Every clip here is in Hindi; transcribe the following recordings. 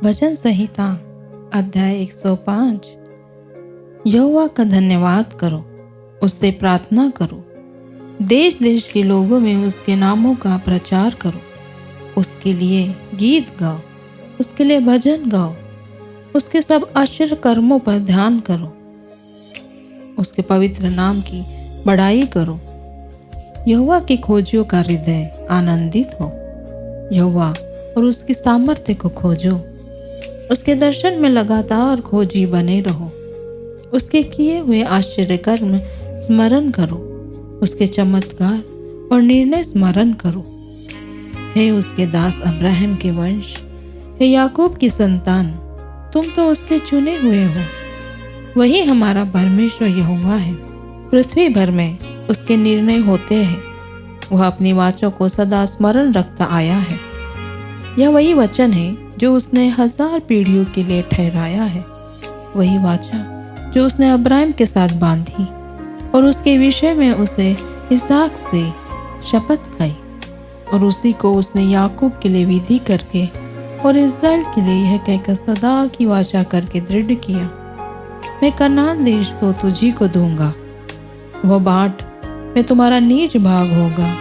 भजन संहिता अध्याय 105। यहोवा का धन्यवाद करो, उससे प्रार्थना करो, देश देश के लोगों में उसके नामों का प्रचार करो। उसके लिए गीत गाओ, उसके लिए भजन गाओ, उसके सब आश्चर्य कर्मों पर ध्यान करो, उसके पवित्र नाम की बड़ाई करो। यहोवा के खोजियों का हृदय आनंदित हो, यहोवा और उसकी सामर्थ्य को खोजो। उसके दर्शन में लगातार खोजी बने रहो, उसके किए हुए आश्चर्य कर्म स्मरण करो, उसके चमत्कार और निर्णय स्मरण करो। हे उसके दास अब्राहम के वंश, हे याकूब की संतान, तुम तो उसके चुने हुए हो। वही हमारा परमेश्वर यहोवा है। पृथ्वी भर में उसके निर्णय होते हैं। वह अपनी वाचा को सदा स्मरण रखता आया है। यह वही वचन है जो उसने 1000 पीढ़ियों के लिए ठहराया है। वही वाचा जो उसने अब्राहम के साथ बांधी और उसके विषय में उसे इसहाक से शपथ खाई, और उसी को उसने याकूब के लिए विधि करके और इस्राएल के लिए यह कहकर सदा की वाचा करके दृढ़ किया, मैं कनान देश को तुझी को दूंगा, वह बाट में तुम्हारा नीच भाग होगा।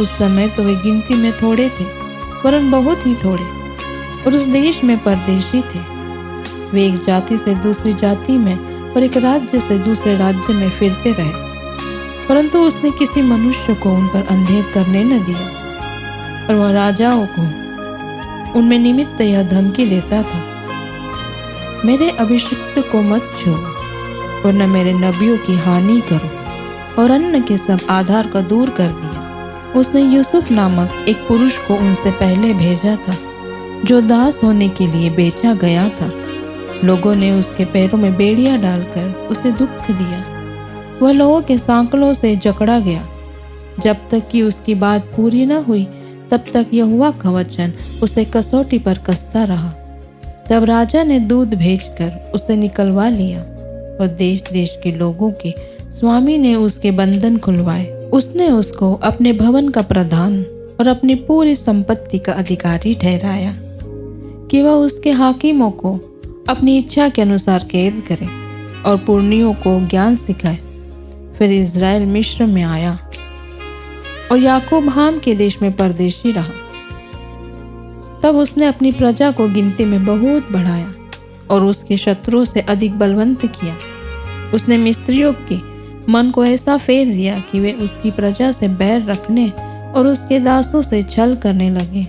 उस समय तो वे गिनती में थोड़े थे, वरन बहुत ही थोड़े, और उस देश में परदेशी थे। वे एक जाति से दूसरी जाति में और एक राज्य से दूसरे राज्य में फिरते रहे, परंतु उसने किसी मनुष्य को उन पर अंधेर करने न दिया। और वह राजाओं को उनमें निमित्त यह धमकी देता था, मेरे अभिषिक्त को मत छुओ और न मेरे नबियों की हानि करो। और अन्न के सब आधार को दूर कर दिया। उसने यूसुफ नामक एक पुरुष को उनसे पहले भेजा था, जो दास होने के लिए बेचा गया था। लोगों ने उसके पैरों में बेड़ियां डालकर उसे दुख दिया। वह लोगों के सांकलों से जकड़ा गया। जब तक कि उसकी बात पूरी न हुई, तब तक यहोवा का वचन उसे कसौटी पर कसता रहा। तब राजा ने दूत भेजकर उसे निकलवा लिया, और देश देश के लोगों के स्वामी ने उसके बंधन खुलवाए। उसने उसको अपने भवन का प्रधान और अपनी पूरी संपत्ति का अधिकारी ठहराया, कि वह उसके हाकिमों को अपनी इच्छा के अनुसार कैद करे और पुरनियों को ज्ञान सिखाए। फिर इज़राइल मिस्र में आया और याकूब हाम के देश में परदेशी रहा। तब उसने अपनी प्रजा को गिनती में बहुत बढ़ाया और उसके शत्रुओं से अधिक बलवंत किया। उसने मिस्रियों के मन को ऐसा फेर दिया कि वे उसकी प्रजा से बैर रखने और उसके दासों से छल करने लगे।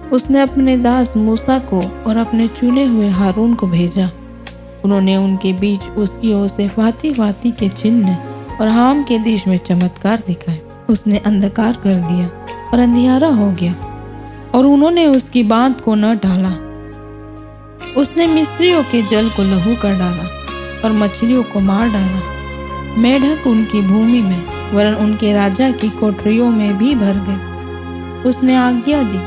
उसने अपने दास मूसा को और अपने चुने हुए हारून को भेजा। उन्होंने उनके बीच उसकी ओर से भांति भांति के चिन्ह और हाम के देश में चमत्कार दिखाए। उसने अंधकार कर दिया और अंधियारा हो गया, और उन्होंने उसकी बात को न टाला। उसने मिस्रियों के जल को लहू कर डाला और मछलियों को मार डाला। मेढक उनकी भूमि में, वरन उनके राजा की कोठरियों में भी भर गए। उसने आज्ञा दी,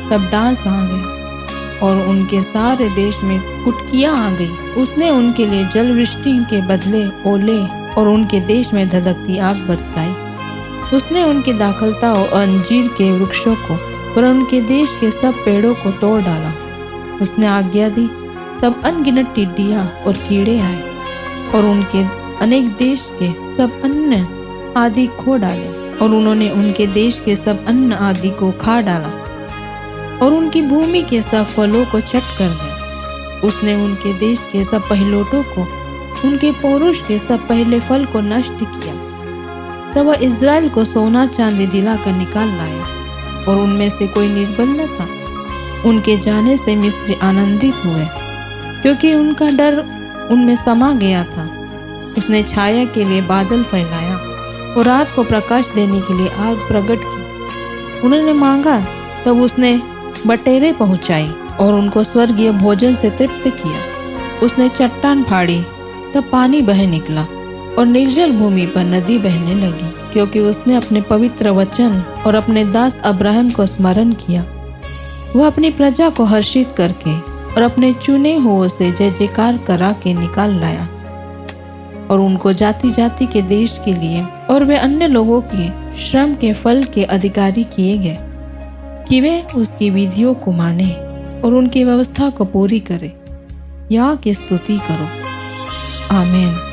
तब डांस आ गए और उनके सारे देश में कुटकियां आ गई। उसने उनके लिए जल वृष्टि के बदले ओले और उनके देश में धधकती आग बरसाई। उसने उनकी दाखलता और अंजीर के वृक्षों को और उनके देश के सब पेड़ों को तोड़ डाला। उसने आज्ञा दी, तब अनगिनत टिड्डियां और कीड़े आए और उनके अनेक देश के सब अन्न आदि खो डाले, और उन्होंने उनके देश के सब अन्न आदि को खा डाला और उनकी भूमि के सब फलों को चट कर दिया। उसने उनके देश के सब पहिलौठों को, उनके पौरुष के सब पहले फल को नष्ट किया। तब वह इज़राइल को सोना चांदी दिलाकर निकाल लाया, और उनमें से कोई निर्बल न था। उनके जाने से मिस्री आनंदित हुए, क्योंकि उनका डर उनमें समा गया था। उसने छाया के लिए बादल फैलाया और रात को प्रकाश देने के लिए आग प्रकट की। उन्होंने मांगा, तब उसने बटेरें पहुंचाई और उनको स्वर्गीय भोजन से तृप्त किया। उसने चट्टान फाड़ी, तब पानी बह निकला और निर्जल भूमि पर नदी बहने लगी, क्योंकि उसने अपने पवित्र वचन और अपने दास अब्राहम को स्मरण किया। वह अपनी प्रजा को हर्षित करके और अपने चुने हुओं से जय जयकार करा के निकाल लाया, और उनको जाति जाति के देश के लिए और वे अन्य लोगों के श्रम के फल के अधिकारी किए गए, कि वे उसकी विधियों को माने और उनकी व्यवस्था को पूरी करे। या की स्तुति करो। आमीन।